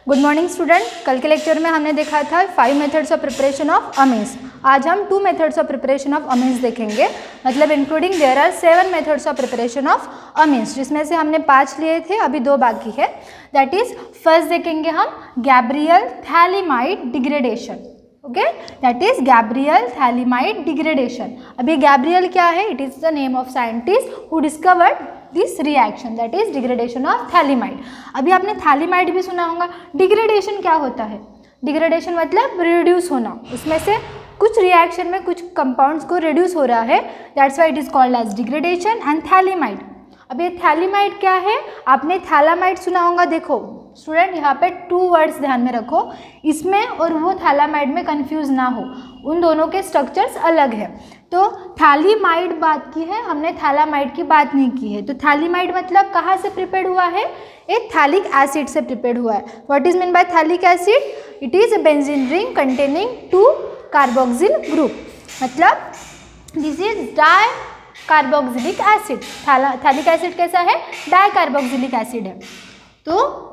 Good morning student. कल के lecture में हमने देखा था 5 methods of preparation of amines. आज हम 2 methods of preparation of amines देखेंगे, मतलब including there are 7 methods of preparation of amines, जिसमें से हमने 5 लिए थे, अभी 2 बाकी है। दैट इज फर्स्ट देखेंगे हम Gabriel phthalimide degradation. Okay, that is Gabriel phthalimide degradation. अभी गैब्रियल क्या है? It is the name of scientist who discovered this reaction, that is degradation of phthalimide. अभी आपने थैलीमाइड भी सुना होगा। डिग्रेडेशन क्या होता है? डिग्रेडेशन मतलब रिड्यूस होना, उसमें से कुछ रिएक्शन में कुछ कंपाउंड्स को रिड्यूस हो रहा है, that's why it is called as degradation. And phthalimide, अब ये थैलीमाइड क्या है? आपने थैलामाइड सुना होगा। देखो स्टूडेंट, यहाँ पे 2 वर्ड्स ध्यान में रखो, इसमें और वो थैलामाइड में कंफ्यूज ना हो, उन दोनों के स्ट्रक्चर्स अलग है। तो थैलीमाइड बात की है हमने, थैलामाइड की बात नहीं की है। तो थैलीमाइड मतलब कहाँ से प्रिपेयर्ड हुआ है? एक थैलिक एसिड से प्रिपेयर्ड हुआ है। What is mean by phthalic acid? It is a benzene ring containing 2 carboxyl group, मतलब this is dicarboxylic acid. Phthalic acid कैसा है? डाई कार्बोक्सिलिक एसिड है। तो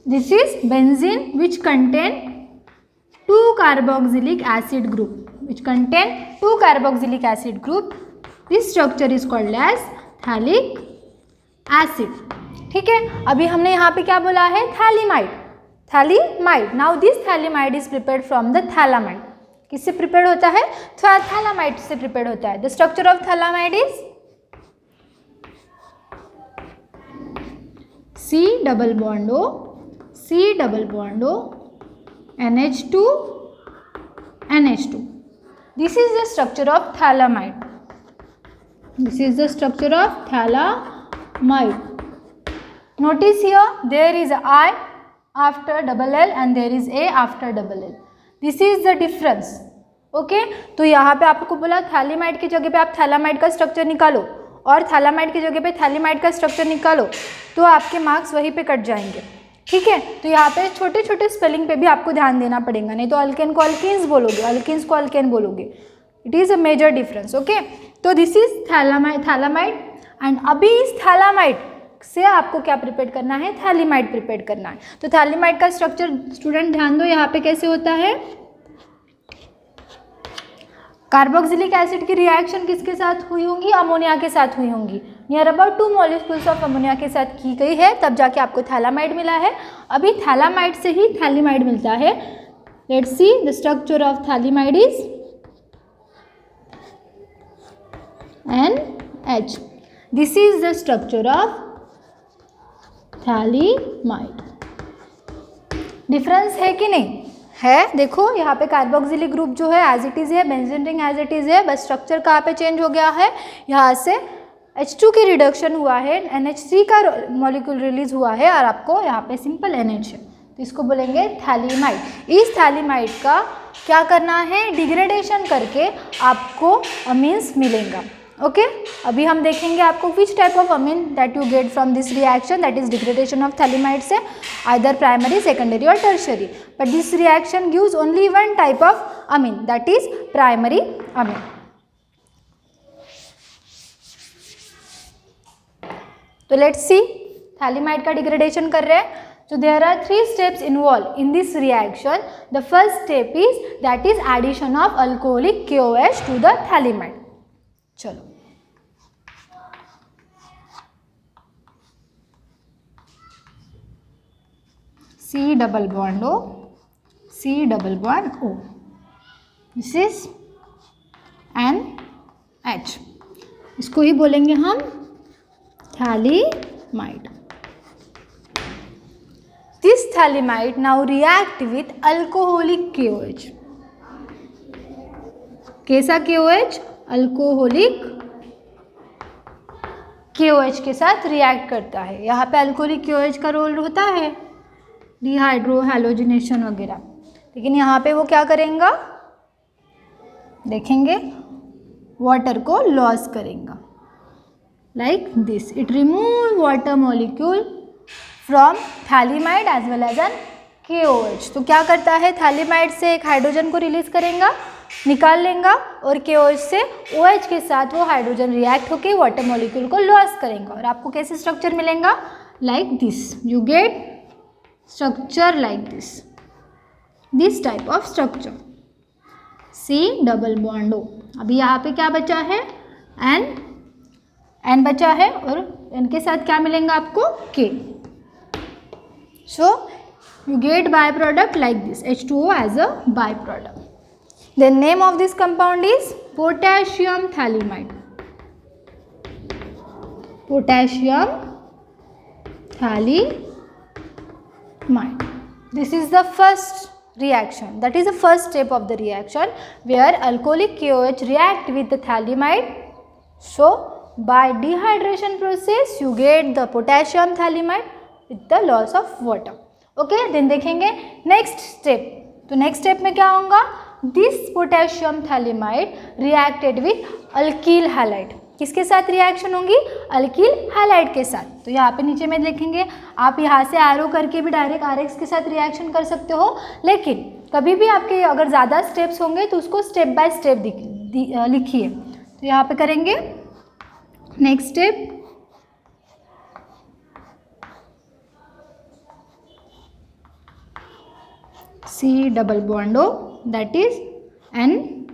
this is benzene which contain 2 carboxylic acid group, which contain 2 carboxylic acid group. This structure is called as thalic acid. ठीक है, अभी हमने यहाँ पे क्या बोला है? Phthalimide. Phthalimide, now this phthalimide is prepared from the phthalimide. किससे प्रिपेयर्ड होता है? थैलामाइड से प्रिपेयर्ड होता है। The structure of phthalimide is C double bond O, C double bond O, NH2, NH2. This is the structure of thalamide. This is the structure of thalamide. Notice here there is I after double L and there is A after double L. This is the difference. Okay? तो यहाँ पे आपको बोला phthalimide की जगह पे आप phthalimide का स्ट्रक्चर निकालो और थैलामाइड की जगह पे थैलीमाइड का स्ट्रक्चर निकालो, तो आपके मार्क्स वहीं पे कट जाएंगे। ठीक है, तो यहाँ पे छोटे छोटे स्पेलिंग पे भी आपको ध्यान देना पड़ेगा, नहीं तो अल्केन को अल्केन्स बोलोगे, अल्केन्स को अल्केन बोलोगे। It is a major difference. Okay, तो दिस इज थैलामाइड एंड अभी इस थैलामाइड से आपको क्या प्रिपेयर करना है? थैलीमाइड प्रिपेयर करना है। तो थैलीमाइड का स्ट्रक्चर स्टूडेंट ध्यान दो, यहाँ पे कैसे होता है? कार्बोक्सिलिक एसिड की रिएक्शन किसके साथ हुई होंगी? अमोनिया के साथ हुई होंगी। Near about 2 molecules of ammonia के साथ की गई है, तब जाके आपको थैलामाइड मिला है। अभी थैलामाइड से ही थैलीमाइड मिलता है। Let's see the structure of phthalimide is NH. This is the structure of phthalimide. Difference है कि नहीं? है। देखो यहाँ पे कार्बोक्सिलिक ग्रुप जो है एज इट इज़ है, benzene ring as it is है, बस स्ट्रक्चर कहाँ पे चेंज हो गया है? यहाँ से H2 की रिडक्शन हुआ है, NH3 का मॉलिक्यूल रिलीज हुआ है और आपको यहाँ पे सिंपल NH है, तो इसको बोलेंगे थैलीमाइड। इस थैलीमाइड का क्या करना है? डिग्रेडेशन करके आपको अमीन्स मिलेगा। ओके, अभी हम देखेंगे आपको which type of amine that you get from this reaction, that is degradation of phthalimide से, आइदर प्राइमरी, सेकेंडरी और tertiary. But this reaction gives only 1 type of amine, that is primary amine. तो let's see, phthalimide का degradation कर रहे हैं। So there are 3 steps involved in this reaction. The first step is that is addition of alcoholic KOH to the thälamide. चलो, C double bond O, C double bond O. This is NH. इसको ही बोलेंगे हम phthalimide. This thälamide now react with alcoholic KOH. कैसा KOH? Alcoholic KOH के साथ react करता है। यहाँ पे अल्कोहलिक KOH का रोल होता है डिहाइड्रो हैलोजिनेशन वगैरह, लेकिन यहाँ पे वो क्या करेगा? देखेंगे, वाटर को लॉस करेगा like this. It remove water molecule from phthalimide as well as an KOH। तो क्या करता है? थैलीमाइड से एक हाइड्रोजन को रिलीज करेगा, निकाल लेगा और KOH से OH के साथ वो हाइड्रोजन रिएक्ट होकर वाटर मॉलिक्यूल को लॉस करेगा और आपको कैसे स्ट्रक्चर मिलेगा? like this. You get structure like this type of structure. C double bond O. अभी यहाँ पे क्या बचा है? N बचा है और N के साथ क्या मिलेंगा आपको? K. So you get byproduct like this, H2O as a byproduct. The name of this compound is potassium thalamide. Potassium thalamide. This is the first reaction, that is the first step of the reaction where alcoholic KOH react with the thalamide. So by dehydration process you get the potassium thalamide with the loss of water. Okay, then देखेंगे next step. तो next step में क्या होगा? This potassium thalamide reacted with alkyl halide. किसके साथ reaction होंगी? Alkyl halide के साथ. तो यहाँ पे नीचे में देखेंगे, आप यहाँ से एरो करके भी डायरेक्ट RX के साथ रिएक्शन कर सकते हो, लेकिन कभी भी आपके अगर ज़्यादा स्टेप्स होंगे तो उसको स्टेप बाय स्टेप लिखिए. तो यहाँ पे करेंगे next step. C double bond O, that is NK.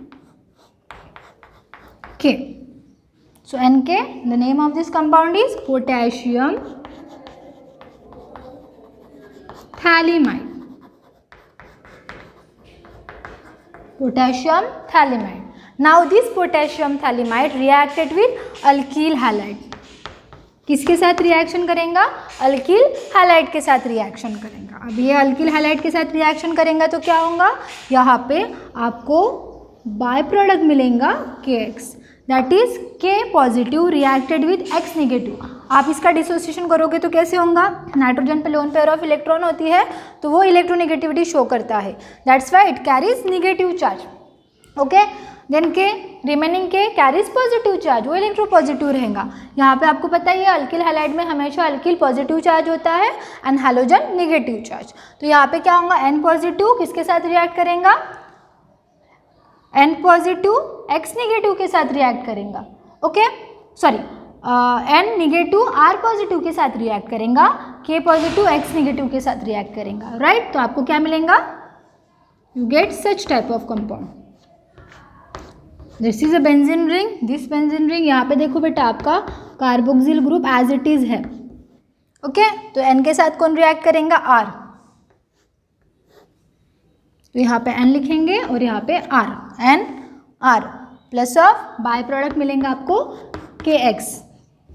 So NK, the name of this compound is potassium thalamide. Potassium thalamide. Now this potassium thalamide reacted with alkyl halide. किसके साथ reaction करेगा? Alkyl halide के साथ reaction करेगा. अब ये alkyl halide के साथ रिएक्शन करेगा तो क्या होगा? यहाँ पे आपको बाय प्रोडक्ट मिलेगा KX, that is K positive reacted with X negative. आप इसका डिसोसिएशन करोगे तो कैसे होगा? नाइट्रोजन पे लोन पेयर ऑफ इलेक्ट्रॉन होती है तो वो इलेक्ट्रोनेगेटिविटी शो करता है, that's why it carries negative charge. Okay, then K remaining K carries positive charge, वो इलेक्ट्रो पॉजिटिव रहेगा. यहाँ पे आपको पता ही है अल्किल हैलाइड में हमेशा अल्किल पॉजिटिव चार्ज होता है एंड हैलोजन नेगेटिव चार्ज. तो यहाँ पे क्या होगा? N पॉजिटिव किसके साथ रिएक्ट करेगा? N पॉजिटिव X नेगेटिव के साथ रिएक्ट करेगा. Okay, sorry, N negative R positive के साथ रिएक्ट करेगा, K पॉजिटिव X नेगेटिव के साथ रिएक्ट करेगा. राइट, तो आपको क्या मिलेगा? You get such type of compound. This is a benzene ring. This benzene ring, यहाँ पे देखो बेटा आपका carboxyl group as it is है. ओके, तो N के साथ कौन रिएक्ट करेगा? R. तो यहाँ पे N लिखेंगे और यहाँ पे R, N R plus of by product मिलेंगे आपको KX.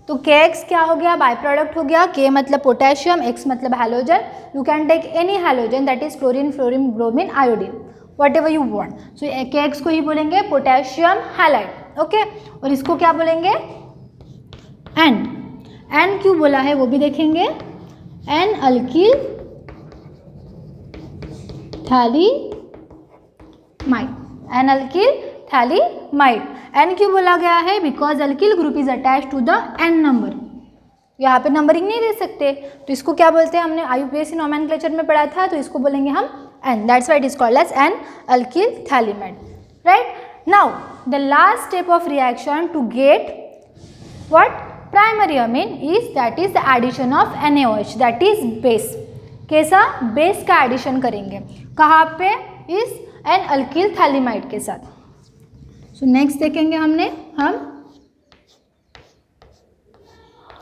तो KX क्या हो गया? बाय प्रोडक्ट हो गया. K मतलब पोटेशियम, X मतलब halogen. You can take any halogen, that is chlorine, fluorine, bromine, iodine, whatever you want. So KX को ही बोलेंगे पोटेशियम हैलाइड. ओके, और इसको क्या बोलेंगे? N क्यों बोला है वो भी देखेंगे. N alkyl phthalimide. N alkyl phthalimide. N क्यों बोला गया है? Because alkyl group is attach to the N number. यहाँ पे नंबरिंग नहीं दे सकते तो इसको क्या बोलते हैं? हमने IUPAC नोमेनक्लेचर में पढ़ा था, तो इसको बोलेंगे हम N. That's why it is called as N alkyl thalamide. Right? Now the last step of reaction to get what? Primary amine is, that is the addition of NaOH, that is base. कैसा? Base का addition करेंगे. कहाँ पे? इस N alkyl thalamide के साथ. So next देखेंगे हम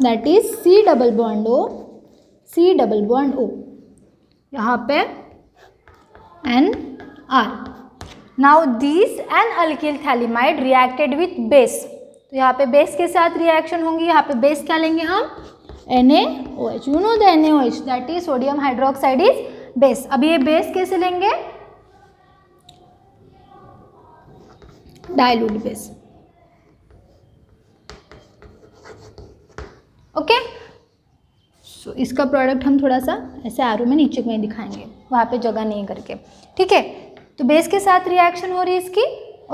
that is C double bond O, C double bond O. यहाँ पे NR. Now these N alkyl thalamide reacted with base. तो यहाँ पे बेस के साथ रिएक्शन होंगी. यहाँ पे बेस क्या लेंगे हम? NaOH. You know the NaOH, that is sodium hydroxide is base. अब ये बेस कैसे लेंगे? Dilute base. ओके, सो इसका प्रोडक्ट हम थोड़ा सा ऐसे आरो में नीचे में दिखाएंगे, वहाँ पे जगह नहीं करके. ठीक है, तो बेस के साथ रिएक्शन हो रही है इसकी.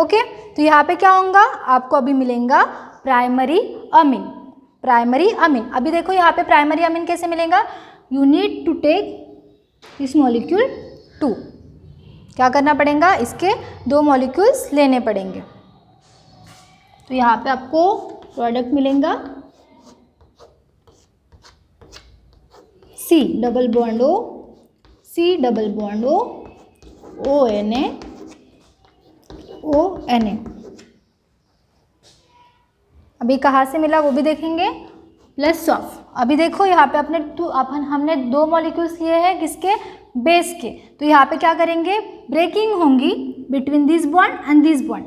ओके, तो यहाँ पे क्या होगा? आपको अभी मिलेगा प्राइमरी अमीन. Primary amine. अभी देखो यहाँ पे प्राइमरी अमीन कैसे मिलेगा? You need to take this molecule 2. क्या करना पड़ेगा? इसके 2 मॉलिक्यूल्स लेने पड़ेंगे. तो यहाँ पे आपको प्रोडक्ट मिलेगा C double bond O, C double bond O, ONA, ONA। अभी कहाँ से मिला वो भी देखेंगे, प्लस ऑफ। अभी देखो यहाँ पे हमने दो मॉलिक्यूल्स लिए हैं किसके, बेस के, तो यहाँ पे क्या करेंगे, ब्रेकिंग होंगी between this bond and this bond,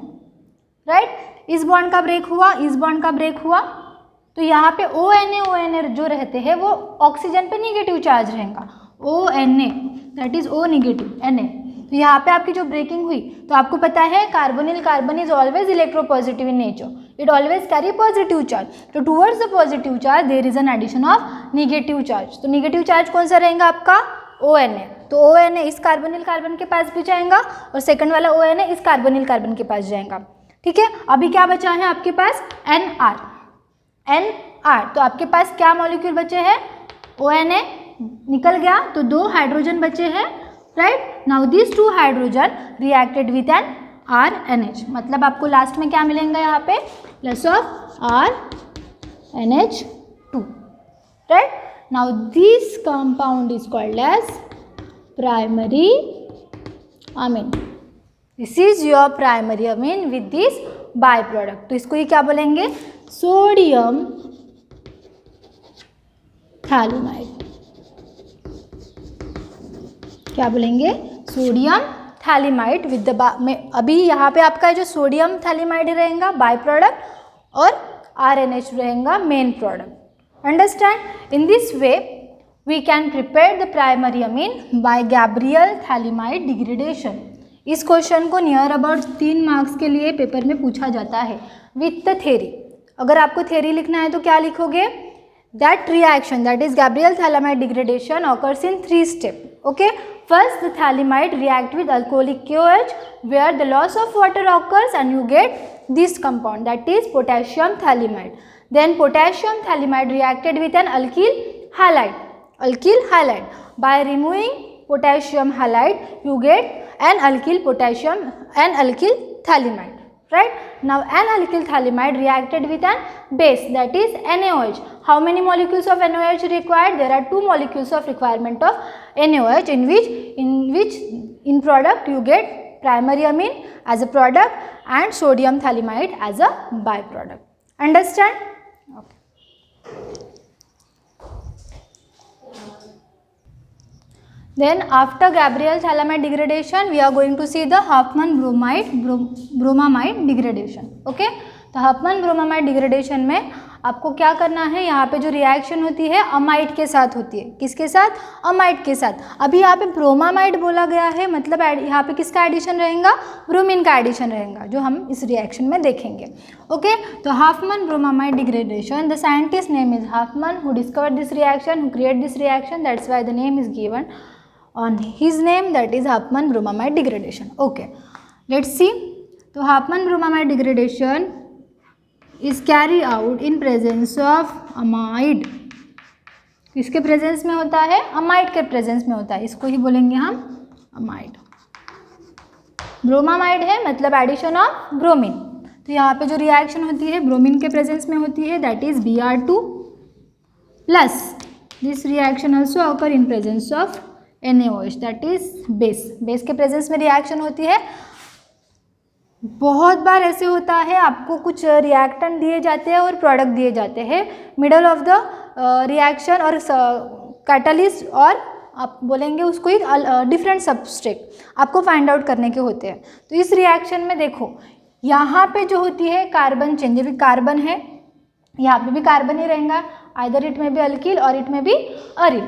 right. इस बॉन्ड का ब्रेक हुआ, इस बॉन्ड का ब्रेक हुआ, तो यहाँ पे ONA जो रहते हैं वो ऑक्सीजन पे निगेटिव चार्ज रहेगा, ONA that is O negative Na। तो यहाँ पे आपकी जो ब्रेकिंग हुई, तो आपको पता है carbonyl carbon is always electropositive in nature, it always carry positive charge, तो towards the positive charge there is an addition of negative charge. तो नेगेटिव चार्ज कौन सा रहेगा आपका, ONA। तो ONA इस कार्बोनिल कार्बन के पास भी जाएगा और सेकंड वाला ONA इस कार्बोनिल कार्बन के पास जाएगा, ठीक है। अभी क्या बचा है आपके पास, NR। तो आपके पास क्या मॉलिक्यूल बचे हैं, ONA निकल गया, तो दो हाइड्रोजन बचे हैं, right. Now this two hydrogen reacted with an RNH, मतलब आपको लास्ट में क्या मिलेगा यहाँ पे, plus of RNH2, right. Now this compound is called as primary amine, this is your primary amine with this by product. तो इसको ही क्या बोलेंगे, सोडियम थैलिमाइड, क्या बोलेंगे, सोडियम थैलिमाइड विद द में। अभी यहाँ पे आपका जो सोडियम थैलिमाइड रहेगा बाय प्रोडक्ट और RNH रहेगा main product, understand. In this way we can prepare the primary amine by Gabriel phthalimide degradation. इस क्वेश्चन को नियर अबाउट 3 मार्क्स के लिए पेपर में पूछा जाता है विथ द थ्योरी। अगर आपको थ्योरी लिखना है तो क्या लिखोगे, that reaction, that is Gabriel thalamide degradation, occurs in 3 steps. Okay, first the thalamide react with alcoholic KOH where the loss of water occurs and you get this compound, that is potassium thalamide. Then potassium thalamide reacted with an alkyl halide. By removing potassium halide you get an alkyl thalamide, right. Now an alkyl thalamide reacted with an base, that is NaOH. How many molecules of NaOH required? There are 2 molecules of requirement of NaOH, in which in product you get primary amine as a product and sodium thalamide as a byproduct. Understand? Okay. Then after Gabriel thalamide degradation we are going to see the Huffman bromamide degradation. Okay, तो Huffman bromamide degradation में आपको क्या करना है, यहाँ पे जो reaction होती है अमाइड के साथ होती है, किसके साथ, अमाइड के साथ। अभी यहाँ पे ब्रोमामाइड बोला गया है, मतलब यहाँ पे किसका एडिशन रहेगा, ब्रोमीन का एडिशन रहेगा, जो हम इस रिएक्शन में देखेंगे। ओके, तो Huffman bromamide degradation, the scientist name is Huffman who discovered this reaction, who created this reaction, that's why the name is given on his name, that is Huffman bromamide degradation. Okay, let's see. तो Huffman bromamide degradation is carried out in presence of amide. किसके presence में होता है, amide के presence में होता है, इसको ही बोलेंगे हम अमाइड। ब्रोमामाइड है मतलब एडिशन ऑफ ब्रोमीन, तो यहाँ पे जो रिएक्शन होती है ब्रोमीन के प्रेजेंस में होती है, that is Br2 plus this reaction also occur in presence of NaOH, that is base के प्रेजेंस में रिएक्शन होती है। बहुत बार ऐसे होता है आपको कुछ रिएक्टेंट दिए जाते हैं और प्रोडक्ट दिए जाते हैं मिडल ऑफ द रिएक्शन और कैटलिस्ट, और आप बोलेंगे उसको एक डिफरेंट सबस्ट्रेट आपको फाइंड आउट करने के होते हैं। तो इस रिएक्शन में देखो यहाँ पे जो होती है कार्बन चेंज, भी कार्बन है, यहाँ पे भी कार्बन ही रहेगा, आइदर इट में भी अल्किल और इट में भी अरिल।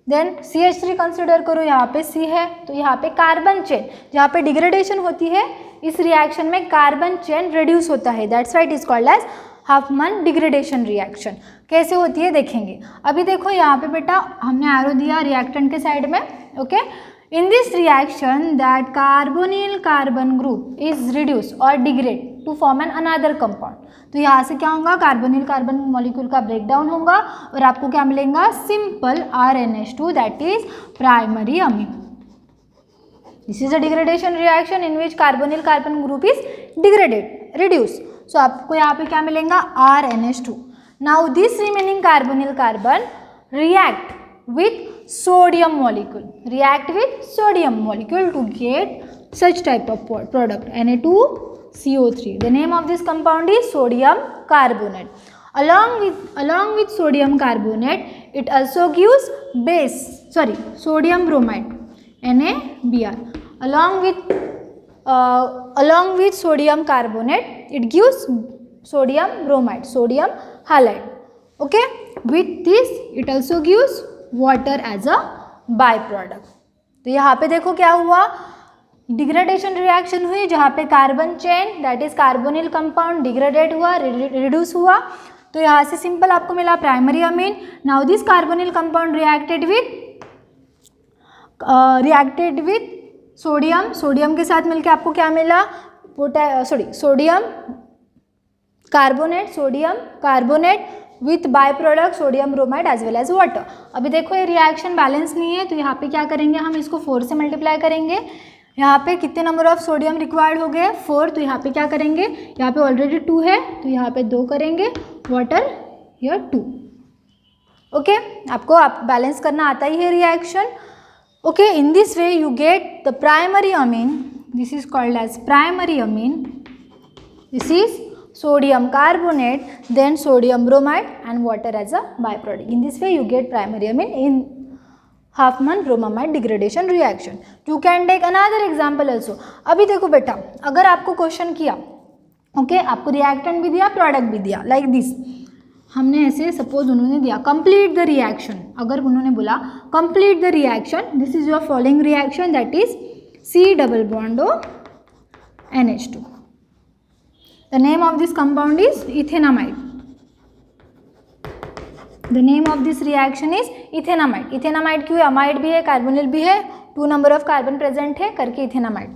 देन CH3 कंसिडर करो, यहाँ पे C है, तो यहाँ पे कार्बन चेन, जहाँ पे डिग्रेडेशन होती है इस रिएक्शन में कार्बन चेन रिड्यूस होता है, that's why it is called as Huffman degradation reaction. कैसे होती है देखेंगे। अभी देखो यहाँ पे बेटा हमने एरो दिया रिएक्टेंट के साइड में। Okay, in this reaction that carbonyl carbon group is reduce और degrade to form an another compound. तो यहाँ से क्या होगा, कार्बोनिल कार्बन मॉलिक्यूल का ब्रेकडाउन होगा और आपको क्या मिलेगा, simple RNH2 that is primary amine. This is a degradation reaction in which carbonyl carbon group is degraded, reduce. So आपको यहाँ पे क्या मिलेगा, RNH2। Now this remaining carbonyl carbon react with sodium molecule, react with sodium molecule to get such type of product, Na2CO3. The name of this compound is sodium carbonate. Along with sodium carbonate, it also gives sodium bromide, NaBr. Along with sodium carbonate, it gives sodium bromide, sodium halide. Okay, with this it also gives water as a byproduct. तो यहाँ पे देखो क्या हुआ, degradation reaction हुई जहाँ पे carbon chain that is carbonyl compound degraded हुआ, रिड्यूस हुआ. तो यहाँ से सिंपल आपको मिला primary amine. Now this carbonyl compound reacted with sodium के साथ मिलके आपको क्या मिला, sodium carbonate with by product sodium bromide as well as water. अभी देखो ये रिएक्शन बैलेंस नहीं है, तो यहाँ पे क्या करेंगे, हम इसको 4 से मल्टीप्लाई करेंगे. यहाँ पे कितने नंबर ऑफ सोडियम रिक्वायर्ड हो गए, 4. तो यहाँ पे क्या करेंगे, यहाँ पे ऑलरेडी 2 है तो यहाँ पे 2 करेंगे, वाटर हियर 2. ओके, आपको बैलेंस करना आता ही है reaction. Okay, in this way you get the primary amine. This is called as primary amine. This is sodium carbonate, then sodium bromide and water as a byproduct. In this way you get primary amine in Huffman bromamide degradation reaction. You can take another example also. अभी देखो बेटा, अगर आपको question किया, okay, आपको reactant भी दिया, product भी दिया, लाइक दिस, हमने ऐसे सपोज उन्होंने दिया कंप्लीट द रिएक्शन. अगर उन्होंने बोला complete the reaction, this is your following reaction that is C double bond O NH2. The name of this compound is ethenamide. The name of this reaction is ethenamide. ethenamide क्यों है, amide भी है, carbonyl भी है, 2 number of carbon present है करके ethenamide.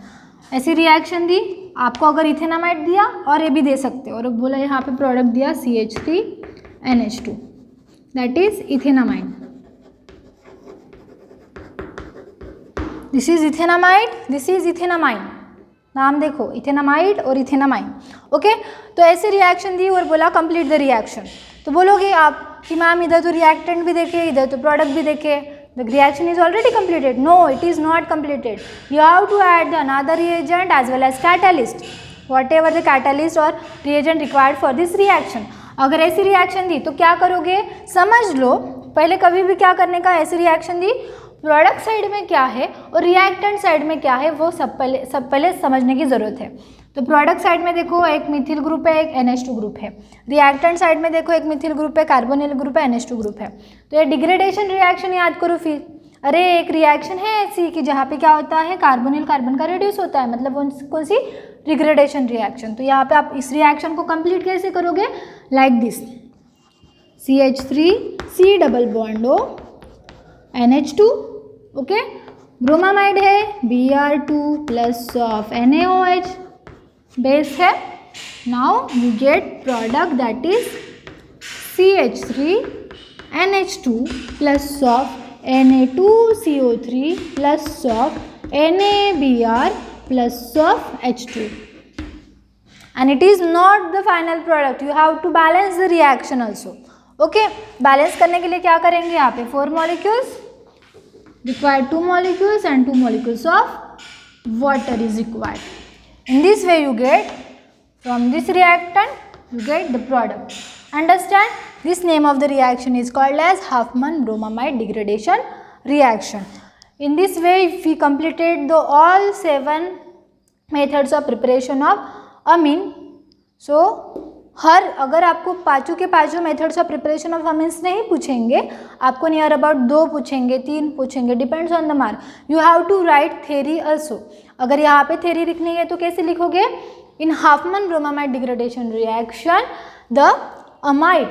ऐसी reaction दी आपको, अगर ethenamide दिया और ये भी दे सकते हो, और बोला यहाँ पे प्रोडक्ट दिया CH3NH2 that is ethenamide. This is ethenamide. नाम देखो, इथेनामाइड और इथेनामाइन. ओके, तो ऐसे रिएक्शन दी और बोला कंप्लीट द रिएक्शन. तो बोलोगे आप कि मैम इधर तो रिएक्टेंट भी देखे, इधर तो प्रोडक्ट भी देखे, the reaction is already completed. No, it is not completed. You have to add the another reagent as well as catalyst, whatever the catalyst और reagent required for this reaction. अगर ऐसी reaction दी तो क्या करोगे, समझ लो पहले कभी भी क्या करने का, ऐसी रिएक्शन दी प्रोडक्ट साइड में क्या है और रिएक्टेंट साइड में क्या है वो सब पहले समझने की ज़रूरत है. तो प्रोडक्ट साइड में देखो एक मिथिल ग्रुप है, एक NH2 ग्रुप है. रिएक्टेंट साइड में देखो एक मिथिल ग्रुप है, कार्बोनिल ग्रुप है, NH2 ग्रुप है. तो ये डिग्रेडेशन रिएक्शन याद करो फिर. अरे एक रिएक्शन है ऐसी कि जहाँ पे क्या होता है, कार्बोनिल कार्बन का रिड्यूस होता है, मतलब कौन सी, डिग्रेडेशन रिएक्शन. तो यहाँ पे आप इस रिएक्शन को कंप्लीट कैसे करोगे, like this, CH3 C double bond O NH2. Okay, bromamide है, Br2 plus of NaOH, base है. Now you get product that is CH3NH2 plus of Na2CO3 plus of NaBr plus of H2. and it is not the final product, you have to balance the reaction also. Okay, balance करने के लिए क्या करेंगे, यहाँ पे 4 molecules required, 2 molecules and 2 molecules of water is required. In this way you get, from this reactant you get the product. Understand? This name of the reaction is called as Huffman bromamide degradation reaction. In this way we completed the all 7 methods of preparation of amine. So हर अगर आपको पाँचों के पाँचों methods of preparation of amines नहीं पूछेंगे, आपको near about 2 पूछेंगे, 3 पूछेंगे, depends on the mark. You have to write theory also. अगर यहाँ पे थेरी लिखनी है तो कैसे लिखोगे, in Hofmann bromamide degradation reaction the amide.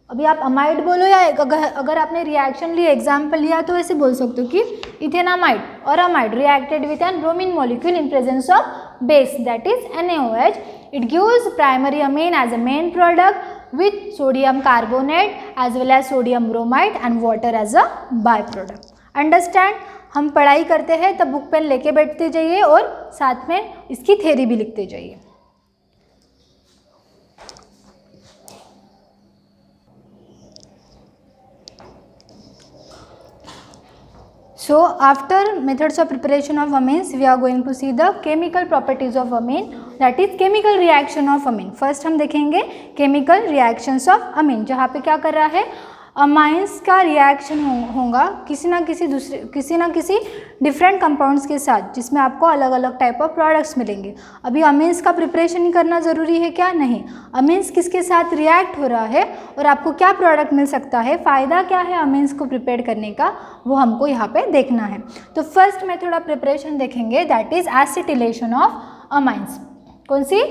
अभी आप अमाइड बोलो या अगर आपने रिएक्शन लिया, एग्जाम्पल लिया तो ऐसे बोल सकते हो कि इथेनामाइड और amide reacted with N bromine molecule in presence of base that is NaOH. It gives primary amine as a main product with sodium carbonate as well as sodium bromide and water as a byproduct. Understand? हम पढ़ाई करते हैं तब book pen लेके बैठते जाइए और साथ में इसकी थ्योरी भी लिखते जाइए. So after methods of preparation of amines, we are going to see the chemical properties of amine, that is chemical reaction of amine. First हम देखेंगे chemical reactions of amine, जहाँ पे क्या कर रहा है, अमाइंस का रिएक्शन होगा किसी ना किसी डिफरेंट कंपाउंड्स के साथ, जिसमें आपको अलग अलग टाइप ऑफ प्रोडक्ट्स मिलेंगे. अभी अमीन्स का प्रिपरेशन ही करना ज़रूरी है क्या? नहीं. अमीन्स किसके साथ रिएक्ट हो रहा है और आपको क्या प्रोडक्ट मिल सकता है, फ़ायदा क्या है अमीन्स को प्रिपेयर करने का, वो हमको यहाँ पे देखना है. तो फर्स्ट मेथड ऑफ प्रिपरेशन देखेंगे, that is acetylation of amines. कौन सी?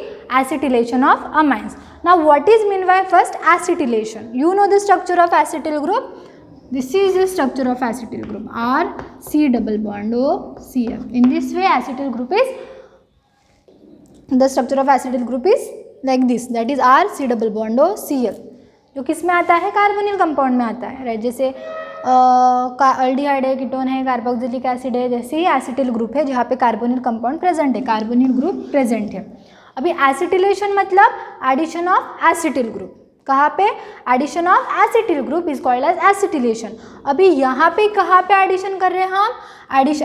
Acetylation of amines. Now what is mean by first acetylation? You know the structure of acetyl group. This is the structure of acetyl group, R C double bond O Cl. In this way acetyl group is, the structure of acetyl group is like this, that is R C double bond O Cl. जो किस में आता है? Carbonyl compound में आता है, right. जैसे aldehyde है, कीटोन है, कार्बोक्सिलिक एसिड है, जैसे ही एसिटिल ग्रुप है जहाँ पे कार्बोनिल कंपाउंड प्रेजेंट है, कार्बोनिल ग्रुप प्रेजेंट है. अभी एसिटिलेशन मतलब एडिशन ऑफ एसिटिल ग्रुप. कहाँ पे? Addition of acetyl group is called as acetylation. अभी यहाँ पे कहाँ पे एडिशन कर रहे हैं हम?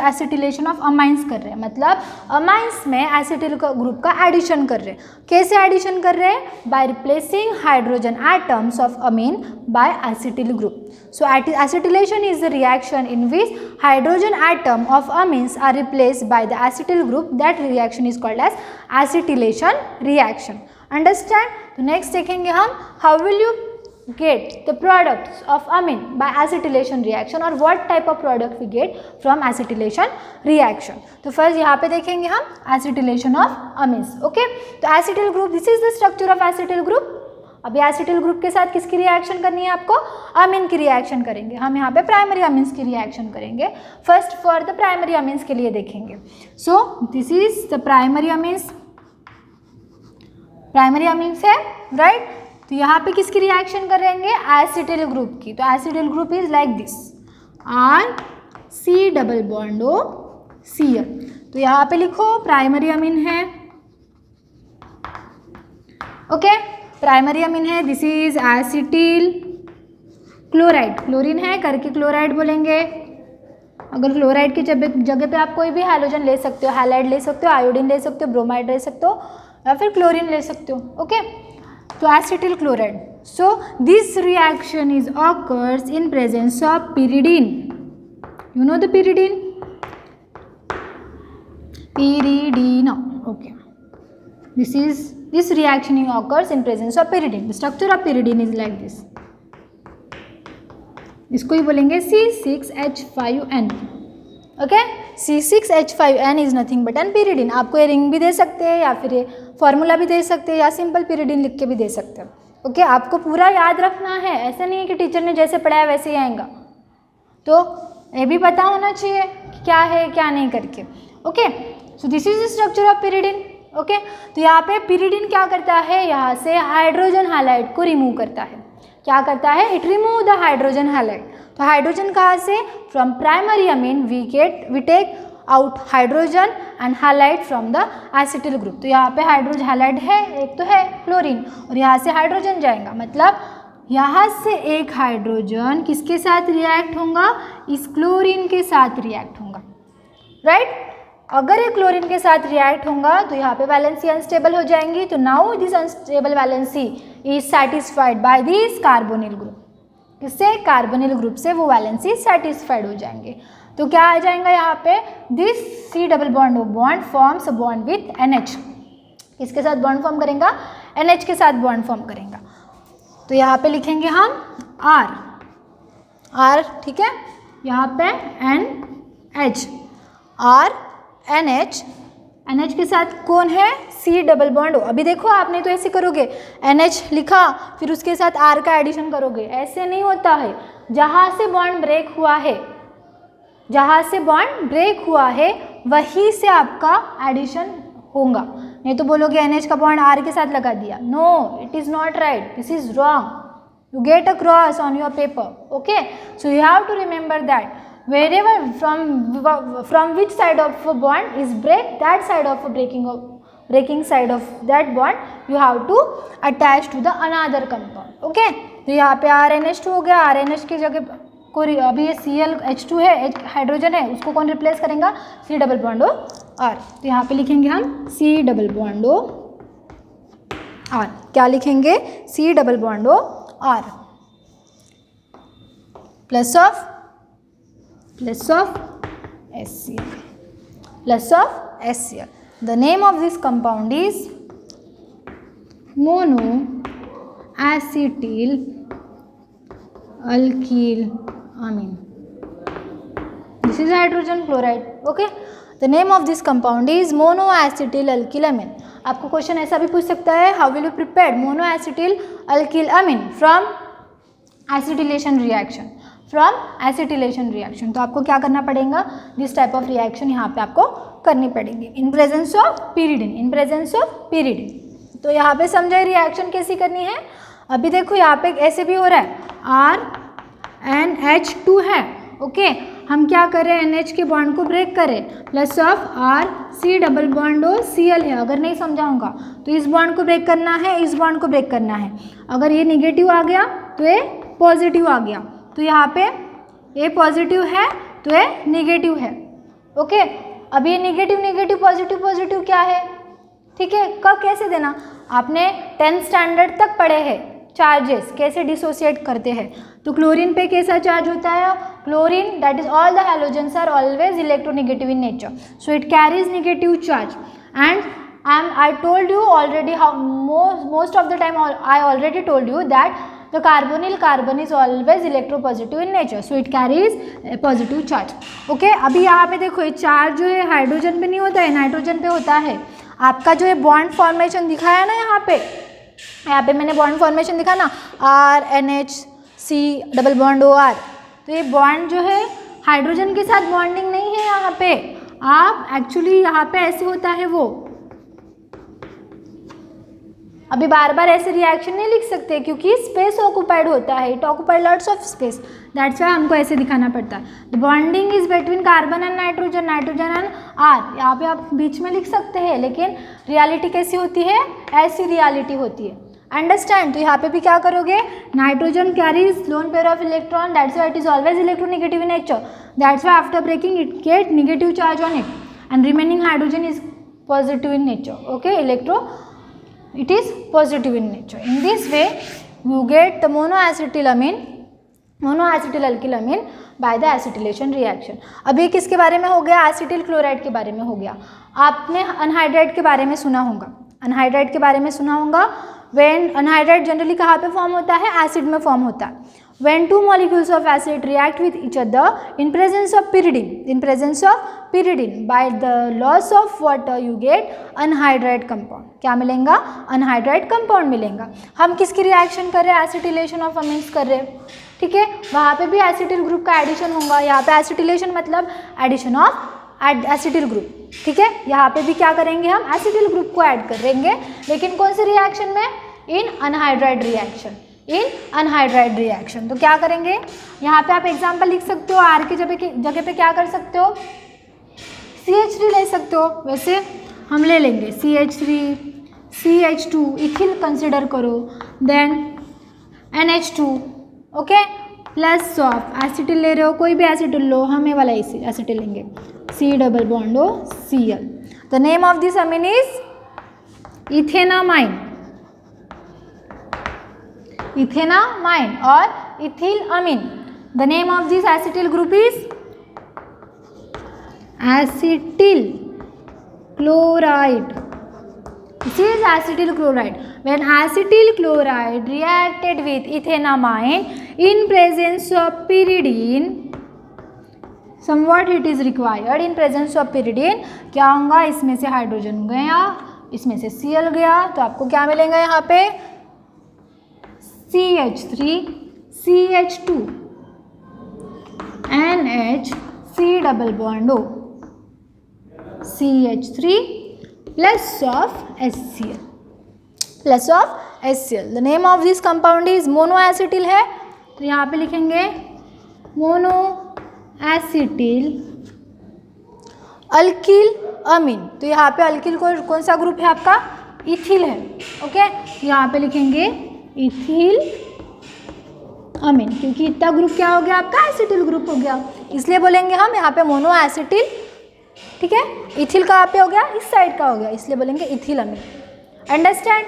एसिटिलेशन ऑफ अमाइंस कर रहे हैं, मतलब अमाइंस में एसिटिल ग्रुप का एडिशन कर रहे हैं. कैसे एडिशन कर रहे हैं? By replacing hydrogen atoms of amine by acetyl group. So acetylation is the reaction in which hydrogen atom of amines are replaced by the acetyl group. That reaction is called as acetylation reaction. Understand? तो next देखेंगे हम how will you get the products of amine by acetylation reaction or what type of product we get from acetylation reaction. तो first यहाँ पे देखेंगे हम acetylation of amines. Okay? तो acetyl group, this is the structure of acetyl group. अभी acetyl group के साथ किसकी रिएक्शन करनी है आपको? अमीन की रिएक्शन करेंगे. हम यहाँ पे प्राइमरी अमीन्स की रिएक्शन करेंगे. First for the primary amines के लिए देखेंगे. So this is the primary amines. Primary amines है, राइट. तो यहाँ पे किसकी रिएक्शन करेंगे? एसिटिल ग्रुप की. तो acetyl group is like this, R C double bond O C L. तो यहाँ पे लिखो प्राइमरी अमीन है. ओके, प्राइमरी अमीन है. This is acetyl chloride. Chlorine है करके क्लोराइड बोलेंगे. अगर क्लोराइड की जगह पे आप कोई भी हैलोजन ले सकते हो, हैलाइड ले सकते हो, आयोडीन ले सकते हो, ब्रोमाइड ले सकते हो, या फिर क्लोरीन ले सकते हो. ओके, तो acetyl chloride. So this reaction is occurs in presence of pyridine. You know the pyridine? pyridine. Okay, this reaction occurs in presence of pyridine. The structure of pyridine is like this. इसको ही बोलेंगे C6H5N. Okay, C6H5N is nothing but an pyridine. आपको ये ring भी दे सकते हैं या फिर ये फॉर्मूला भी दे सकते हैं या सिंपल pyridine लिख के भी दे सकते हैं. ओके, आपको पूरा याद रखना है. ऐसा नहीं है कि टीचर ने जैसे पढ़ाया वैसे ही आएगा, तो ये भी पता होना चाहिए कि क्या है क्या नहीं करके. Okay, so this is the structure of pyridine. Okay, तो यहाँ पे pyridine क्या करता है? यहाँ से हाइड्रोजन हैलाइड को रिमूव करता है. क्या करता है? It remove the hydrogen halide. तो हाइड्रोजन कहाँ से? From primary amine we take out hydrogen and halide from the acetyl group. तो यहाँ पे हाइड्रोजन हैलाइड है, एक तो है क्लोरीन, और यहाँ से हाइड्रोजन जाएगा, मतलब यहाँ से एक हाइड्रोजन किसके साथ रिएक्ट होगा? इस क्लोरीन के साथ रिएक्ट होगा, राइट. अगर ये क्लोरीन के साथ रिएक्ट होगा तो यहाँ पे वैलेंसी अनस्टेबल हो जाएंगी. तो now this unstable valency is satisfied by this carbonyl group. किससे? कार्बोनिल ग्रुप से वो वैलेंसी सेटिस्फाइड हो जाएंगे. तो क्या आ जाएगा यहाँ पे? This C double bond O bond forms a bond with NH. किसके साथ बॉन्ड फॉर्म करेगा? NH के साथ बॉन्ड फॉर्म करेगा. तो यहाँ पे लिखेंगे हम R, ठीक है. यहाँ पे NH, R NH के साथ कौन है? C double bond O. अभी देखो आपने तो ऐसे करोगे, NH लिखा फिर उसके साथ R का एडिशन करोगे, ऐसे नहीं होता है. जहाँ से बॉन्ड ब्रेक हुआ है वहीं से आपका एडिशन होगा. नहीं तो बोलोगे NH का बॉन्ड R के साथ लगा दिया. No, it is not right, this is wrong. You get a cross on your paper. Okay, so you have to remember that wherever from which side of a bond is break, that side of a breaking side of that bond you have to attach to the another compound. Okay, तो यहाँ पे RNH2 हो गया, RNH की जगह को अभी ये ClH2 है, हाइड्रोजन है, उसको कौन रिप्लेस करेगा? C double bond O R। तो यहाँ पे लिखेंगे हम C double bond O R। क्या लिखेंगे? C double bond O R plus of HCl। The name of this compound is monoacetyl alkyl amine. This is hydrogen chloride. Okay. The name of this compound is monoacetyl alkyl amine. आपको question ऐसा भी पूछ सकता है, how will you prepare monoacetyl alkyl amine from acetylation reaction? From acetylation reaction. तो आपको क्या करना पड़ेगा? दिस टाइप ऑफ रिएक्शन यहाँ पे आपको करनी पड़ेगी इन प्रेजेंस ऑफ pyridine। तो यहाँ पे समझे रिएक्शन कैसी करनी है? अभी देखो यहाँ पे ऐसे भी हो रहा है, RNH2 है, ओके। हम क्या करें? NH के बॉन्ड को ब्रेक करें, plus of RC double bond O Cl है। अगर नहीं समझाऊंगा तो इस बॉन्ड को ब्रेक करना है, इस बॉन्ड को ब्रेक करना है। अगर ये निगेटिव आ गया तो ये पॉजिटिव आ गया, तो यहाँ पे ये पॉजिटिव है तो ये निगेटिव है, ओके। अब ये निगेटिव पॉजिटिव क्या है? ठीक है। कब कैसे देना? आपने 10th स्टैंडर्ड तक पढ़े हैं चार्जेस कैसे डिसोसिएट करते हैं। तो क्लोरीन पे कैसा चार्ज होता है? Chlorine, that is all the halogens are always electronegative in nature, so it carries negative charge. And I told you already how most of the time I already told you that the carbonyl carbon is always electropositive in nature, so it carries a positive charge, okay। अभी यहाँ पे देखो ये charge जो है hydrogen पे नहीं होता है, नाइट्रोजन पे होता है। आपका जो है बॉन्ड फॉर्मेशन दिखाया ना यहाँ पे मैंने बॉन्ड फॉर्मेशन दिखा ना, RNH C double bond O R। तो ये बॉन्ड जो है हाइड्रोजन के साथ बॉन्डिंग नहीं है यहाँ पे। आप एक्चुअली यहाँ पे ऐसे होता है वो, अभी बार बार ऐसे रिएक्शन नहीं लिख सकते क्योंकि स्पेस ऑक्युपाइड होता है, it occupied lots of space, that's why हमको ऐसे दिखाना पड़ता है। The bonding is between carbon and nitrogen and R। यहाँ पे आप बीच में लिख सकते हैं, लेकिन रियलिटी कैसी होती है? ऐसी रियलिटी होती है, अंडरस्टैंड। तो यहाँ पे भी क्या करोगे? Nitrogen carries lone pair of electron, that's why it is always electronegative in nature, that's why after breaking it get negative charge on it and remaining hydrogen is positive in nature, okay. It is positive in nature. In this way, you get the monoacetyl alkyl amine by the acetylation reaction. अब ये किसके बारे में हो गया? Acetyl chloride के बारे में हो गया। आपने अनहाइड्राइड के बारे में सुना होगा, when अनहाइड्राइड जनरली कहाँ पे फॉर्म होता है? एसिड में फॉर्म होता है। When two molecules of acid react with each other in presence of pyridine, by the loss of water you get anhydride compound. क्या मिलेगा? अनहाइड्राइड कंपाउंड मिलेगा। हम किसकी रिएक्शन कर रहे हैं? एसिटिलेशन ऑफ अमीन्स कर रहे हैं, ठीक है। वहाँ पे भी एसिटिल ग्रुप का एडिशन होगा। यहाँ पे एसिटिलेशन मतलब एडिशन ऑफ एसिटिल ग्रुप, ठीक है। यहाँ पे भी क्या करेंगे? हम एसिटिल ग्रुप को ऐड करेंगे, लेकिन कौन से रिएक्शन में? इन अनहाइड्राइड रिएक्शन। तो क्या करेंगे? यहाँ पे आप एग्जाम्पल लिख सकते हो, R की जगह पे क्या कर सकते हो? CH3 ले सकते हो। वैसे हम ले लेंगे CH3, CH2, इथिल कंसिडर करो, then NH2, okay, plus of acetyl ले रहे हो, कोई भी एसिटिल लो, हम ये वाला एसिटिल लेंगे, C double bond O Cl। The name of this amine is ethanamine or ethylamine. The name of this acetyl group is acetyl chloride. This is acetyl chloride. When acetyl chloride reacted with ethanamine in presence of pyridine, somewhat it is required in presence of pyridine, क्या होगा? इसमें से hydrogen गया, इसमें से Cl गया, तो आपको क्या मिलेगा यहाँ पे? CH3, CH2, NH, C double bond O, CH3 plus of HCl. The name of this compound is monoacetyl है, तो यहाँ पे लिखेंगे monoacetyl alkyl amine। तो यहाँ पे अल्किल कौन सा ग्रुप है आपका? इथिल है, ओके। यहाँ पे लिखेंगे इथिल अमीन, क्योंकि इतना ग्रुप क्या हो गया आपका, एसिटिल ग्रुप हो गया, इसलिए बोलेंगे हम यहाँ पे मोनो एसिटिल, ठीक है। इथिल कहाँ पे हो गया, इस साइड का हो गया, इसलिए बोलेंगे इथिल अमीन। अंडरस्टैंड।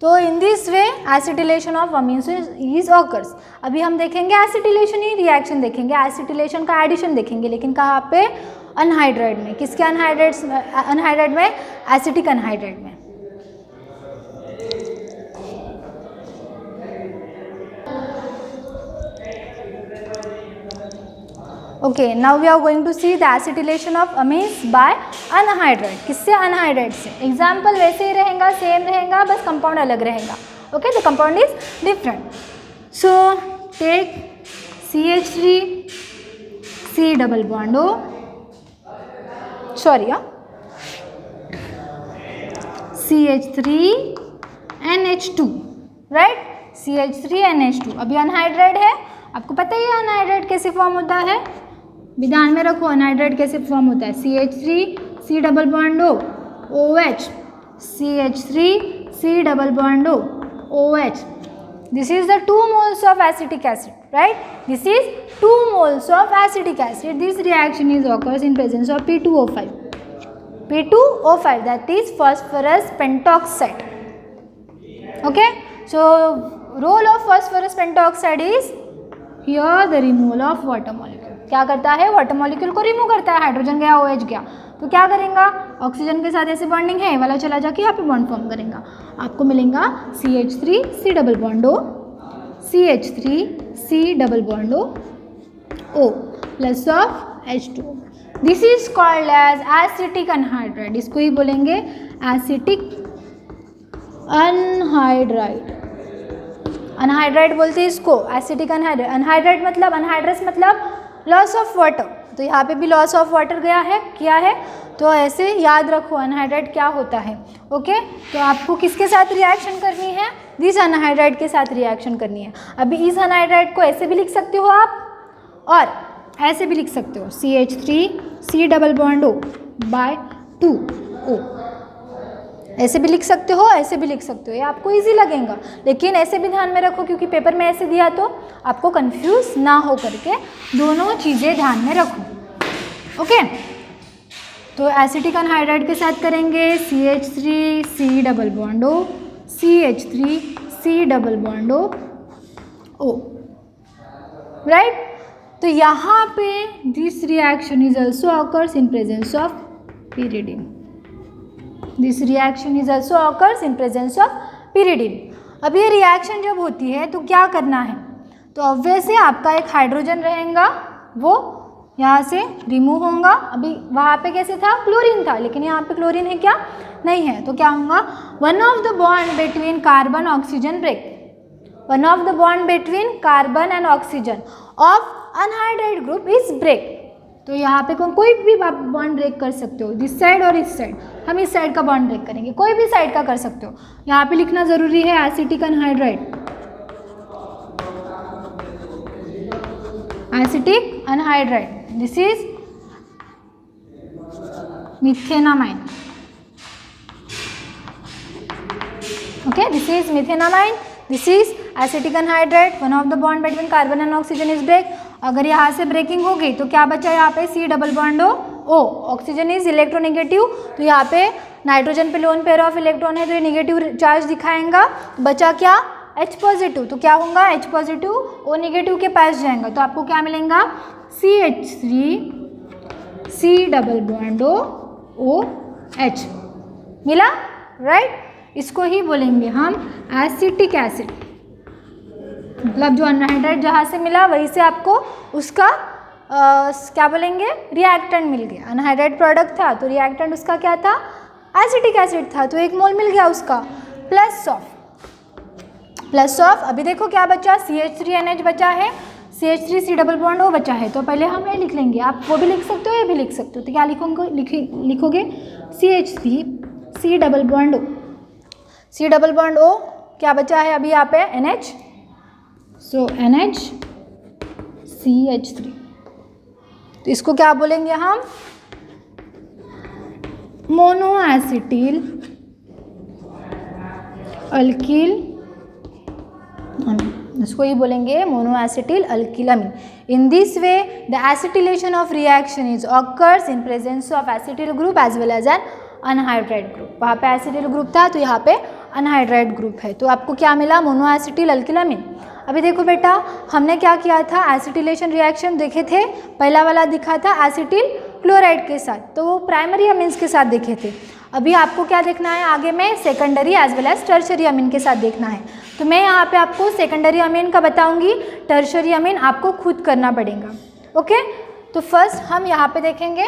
तो in this way acetylation of amines is occurs. अभी हम देखेंगे एसिटिलेशन ही रिएक्शन देखेंगे, एसिटिलेशन का एडिशन देखेंगे, लेकिन कहाँ पे, अनहाइड्राइड में। किसके अनहाइड्राइड्स, अनहाइड्राइड में, एसिटिक अनहाइड्राइड में। Okay, now we are going to see the acetylation of amines by anhydride. किससे, अनहाइड्राइड से। एग्जाम्पल वैसे ही रहेगा, सेम रहेगा, बस कंपाउंड अलग रहेगा। Okay, the compound is different. So take CH3 C double bond O, sorry CH3 NH2, right, CH3 NH2। अभी अनहाइड्राइड है, आपको पता ही है अनहाइड्राइड कैसे फॉर्म होता है, ध्यान में रखो अनहाइड्राइड कैसे फॉर्म होता है। CH3 C double bond O OH, CH3 C double bond O OH। This is the 2 moles of acetic acid, right? This is 2 moles of acetic acid. This reaction is occurs in presence of P2O5. P2O5, that is phosphorus pentoxide. Okay, so role of phosphorus pentoxide is here the removal of water molecule. क्या करता है, water molecule को remove करता है। Hydrogen गया, OH गया, तो क्या करेगा, ऑक्सीजन के साथ ऐसे बॉन्डिंग है, वाला चला जाके यहाँ पे बॉन्ड फॉर्म करेगा, आपको मिलेगा CH3 C double bond O, CH3 C double bond O plus of H2O। This is called as acetic anhydride. इसको ही बोलेंगे एसिटिक अनहाइड्राइड। अनहाइड्राइड बोलते हैं इसको, एसिटिक अनहाइड्राइड। अनहाइड्राइड मतलब, अनहाइड्रस मतलब लॉस ऑफ वाटर, तो यहाँ पे भी लॉस ऑफ वाटर गया है, किया है, तो ऐसे याद रखो अनहाइड्राइड क्या होता है। ओके, तो आपको किसके साथ रिएक्शन करनी है, दिस अनहाइड्राइड के साथ रिएक्शन करनी है। अभी इस अनहाइड्राइड को ऐसे भी लिख सकते हो आप, और ऐसे भी लिख सकते हो, CH3 C double bond O by 2O। ऐसे भी लिख सकते हो, ऐसे भी लिख सकते हो, ये आपको इजी लगेगा, लेकिन ऐसे भी ध्यान में रखो क्योंकि पेपर में ऐसे दिया तो आपको कंफ्यूज ना हो करके दोनों चीज़ें ध्यान में रखो। ओके, तो एसिटिक अनहाइड्राइड के साथ करेंगे CH3 C double bond O, CH3 C double bond O, right. तो यहाँ पे this reaction is also occurs in presence of pyridine। This reaction is also occurs in presence of pyridine। अब ये reaction जब होती है तो क्या करना है, तो ऑब्वियसली आपका एक हाइड्रोजन रहेगा, वो यहाँ से रिमूव होगा। अभी वहाँ पे कैसे था, क्लोरीन था, लेकिन यहाँ पे क्लोरीन है क्या, नहीं है, तो क्या होगा, one of the bond between carbon oxygen break, one of the bond between carbon and oxygen of anhydride group is break. तो यहाँ पे कोई भी बॉन्ड ब्रेक कर सकते हो, दिस साइड और इस साइड, हम इस साइड का बॉन्ड ब्रेक करेंगे, कोई भी साइड का कर सकते हो। यहाँ पे लिखना जरूरी है acetic anhydride, acetic anhydride, this is methanamine. Okay, this is methanamine, this is acetic anhydride, one of the bond between carbon and oxygen is break. अगर यहाँ से ब्रेकिंग हो गई तो क्या बचा यहाँ पे, C double bond O, oxygen is electronegative, तो यहाँ पे नाइट्रोजन पे लोन पेयर ऑफ इलेक्ट्रॉन है तो ये नेगेटिव चार्ज दिखाएगा, बचा क्या, H पॉजिटिव, तो क्या होगा, H पॉजिटिव O नेगेटिव के पास जाएगा, तो आपको क्या मिलेगा, CH3 C double bond OH मिला, राइट। इसको ही बोलेंगे हम एसिटिक एसिड, मतलब जो अनहाइड्राइड जहाँ से मिला वहीं से आपको उसका क्या बोलेंगे, रिएक्टेंट मिल गया। अनहाइड्राइड प्रोडक्ट था तो रिएक्टेंट उसका क्या था, एसिटिक एसिड था, तो 1 मोल मिल गया उसका, प्लस ऑफ अभी देखो क्या बचा, CH3NH बचा है, CH3 C double bond O बचा है, तो पहले हम ये लिख लेंगे, आप वो भी लिख सकते हो, ये भी लिख सकते हो, तो क्या लिखोगे CH3 C double bond O, C double bond O क्या बचा है अभी यहाँ पे, NH, सो NH CH3, तो इसको क्या बोलेंगे हम, मोनोएसिटिल अल्किल इसको ही बोलेंगे monoacetyl alkylamine. In this way the acetylation of reaction is occurs in presence of acetyl group as well as an anhydride group. वहाँ पे एसिटिल ग्रुप था तो यहाँ पे अनहाइड्राइड ग्रुप है, तो आपको क्या मिला, मोनोएसिटिल अल्किलामीन। अभी देखो बेटा, हमने क्या किया था, एसिटिलेशन रिएक्शन देखे थे, पहला वाला दिखा था एसिटिल क्लोराइड के साथ, तो वो प्राइमरी अमीन्स के साथ देखे थे। अभी आपको क्या देखना है आगे में, secondary as well as tertiary amine के साथ देखना है। तो मैं यहाँ पे आपको सेकेंडरी अमीन का बताऊंगी, टर्शरी अमीन आपको खुद करना पड़ेगा। ओके, तो फर्स्ट हम यहाँ पे देखेंगे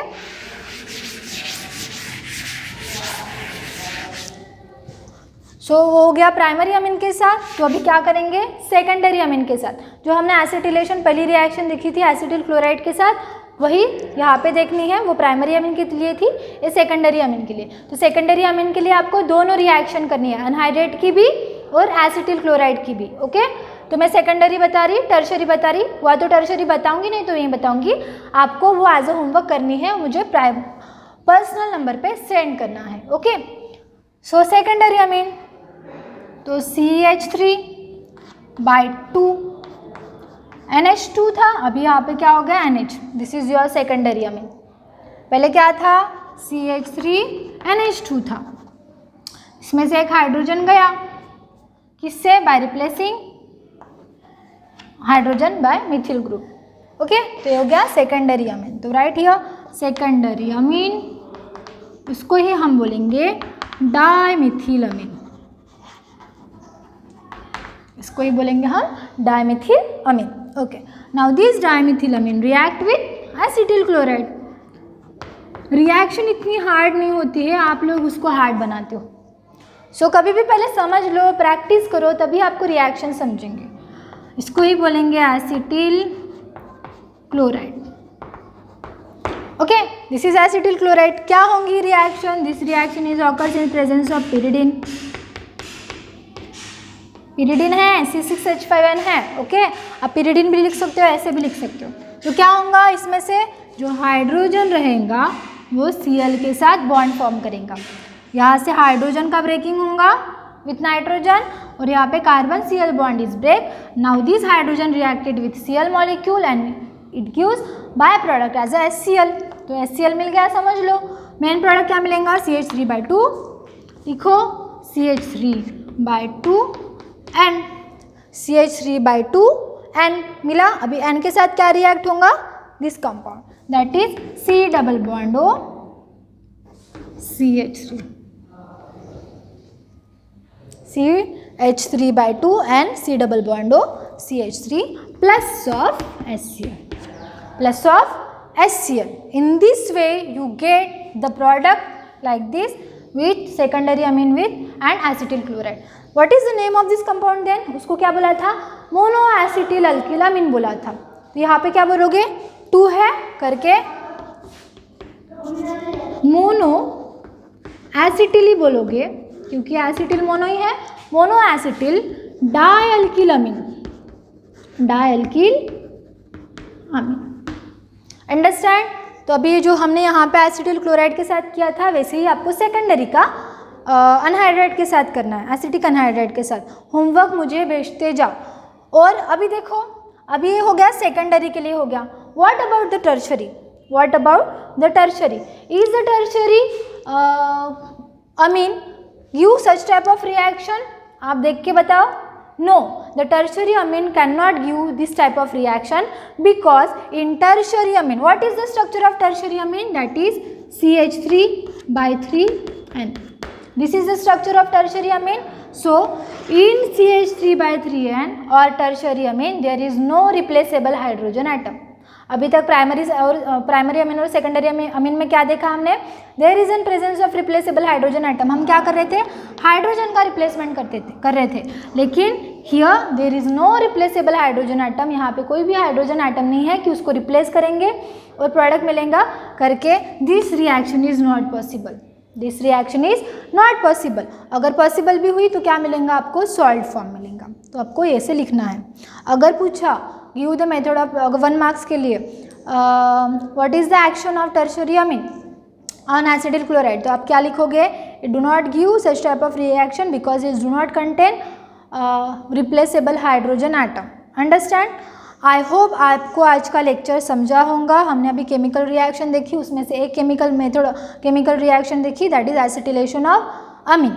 सो वो हो गया प्राइमरी अमीन के साथ। तो अभी क्या करेंगे, सेकेंडरी अमीन के साथ। जो हमने एसिटिलेशन पहली रिएक्शन देखी थी एसिटिल क्लोराइड के साथ, वही यहाँ पे देखनी है, वो प्राइमरी अमीन के लिए थी, ये सेकेंडरी अमीन के लिए। तो सेकेंडरी अमीन के लिए आपको दोनों रिएक्शन करनी है, अनहाइड्रेट की भी और एसिटिल क्लोराइड की भी। ओके, तो मैं सेकेंडरी बता रही, टर्शरी बता रही, हुआ तो टर्शरी बताऊंगी, नहीं तो यही बताऊंगी। आपको वो एज अ होमवर्क करनी है, मुझे पर्सनल नंबर पे सेंड करना है। ओके, सो सेकेंडरी अमीन, तो CH3/2 NH2 था, अभी यहाँ पे क्या हो गया NH, this is your secondary amine. पहले क्या था, CH3NH2 था, इसमें से एक हाइड्रोजन गया, किससे, bye replacing hydrogen bye methyl group. Okay, तो ये हो गया सेकेंडरी अमीन। तो राइट हियर सेकेंडरी अमीन, इसको ही हम बोलेंगे डाइमिथिल अमीन, इसको ही बोलेंगे हम dimethyl amine. Okay, now this dimethyl amine react with acetyl chloride. Reaction इतनी हार्ड नहीं होती है, आप लोग उसको हार्ड बनाते हो। सो कभी भी पहले समझ लो, प्रैक्टिस करो, तभी आपको रिएक्शन समझेंगे। इसको ही बोलेंगे acetyl chloride. Okay, this is acetyl chloride. क्या होंगी reaction, this reaction is occurs in presence of pyridine. Pyridine है, C6H5N है। ओके, आप पिरिडिन भी लिख सकते हो, ऐसे भी लिख सकते हो। तो क्या होगा, इसमें से जो हाइड्रोजन रहेगा वो Cl के साथ बॉन्ड फॉर्म करेगा। यहाँ से हाइड्रोजन का ब्रेकिंग होगा विथ नाइट्रोजन, और यहाँ पे carbon Cl bond is break. Now this hydrogen reacted with Cl molecule and it gives by product as a HCl। तो HCl मिल गया, समझ लो। मेन प्रोडक्ट क्या मिलेगा, CH3/2, लिखो CH3/2 N, CH3/2 N मिला। अभी N के साथ क्या रिएक्ट होगा, this compound that is C double bond O CH3, CH3/2 and C double bond O CH3 plus of HCl, plus of HCl. In this way you get the product like this with secondary amine with and acetyl chloride. What is the name of this compound then? उसको क्या बोला था, मोनोएसिटिल अल्किलामीन बोला था। तो यहाँ पे क्या बोलोगे, 2 है करके मोनो एसिटिल ही बोलोगे, क्योंकि एसिटिल मोनो ही है। मोनोएसिटिल डायल्किलामीन, डायल्किल अमीन। अंडरस्टैंड। तो अभी जो हमने यहाँ पे एसिटिल क्लोराइड के साथ किया था, वैसे ही आपको सेकेंडरी का अनहाइड्राइड के साथ करना है, एसिटिक अनहाइड्राइड के साथ। होमवर्क मुझे भेजते जाओ। और अभी देखो, अभी ये हो गया सेकेंडरी के लिए हो गया। What about the tertiary, what about the tertiary, is the tertiary Amin give such type of reaction, आप देख के बताओ। No, the tertiary amine cannot give this type of reaction because in tertiary amine, what is the structure of tertiary amine? That is CH3/3N. This is the structure of tertiary amine. So, in CH3/3N or tertiary amine, there is no replaceable hydrogen atom. अभी तक primary amine और secondary amine में क्या देखा हमने, there is in presence of replaceable hydrogen atom. हम क्या कर रहे थे, हाइड्रोजन का रिप्लेसमेंट कर रहे थे। लेकिन here there is no replaceable hydrogen atom, यहाँ पे कोई भी हाइड्रोजन एटम नहीं है कि उसको रिप्लेस करेंगे और प्रोडक्ट मिलेगा करके। This reaction is not possible, this reaction is not possible. अगर पॉसिबल भी हुई तो क्या मिलेगा आपको, सॉल्ट फॉर्म मिलेगा। तो आपको ऐसे लिखना है। अगर पूछा give the method of 1 marks के लिए, what is the action of tertiary amine on acetyl chloride, तो आप क्या लिखोगे, it do not give such type of reaction because it do not contain replaceable hydrogen atom. Understand? I hope आपको आज का lecture समझा होगा। हमने अभी केमिकल रिएक्शन देखी, उसमें से एक केमिकल रिएक्शन देखी, दैट इज एसिटिलेशन ऑफ अमीन।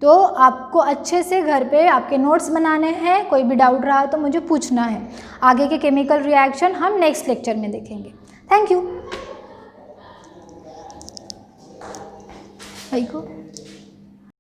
तो आपको अच्छे से घर पे आपके नोट्स बनाने हैं, कोई भी डाउट रहा तो मुझे पूछना है। आगे के केमिकल रिएक्शन हम नेक्स्ट लेक्चर में देखेंगे। Thank you.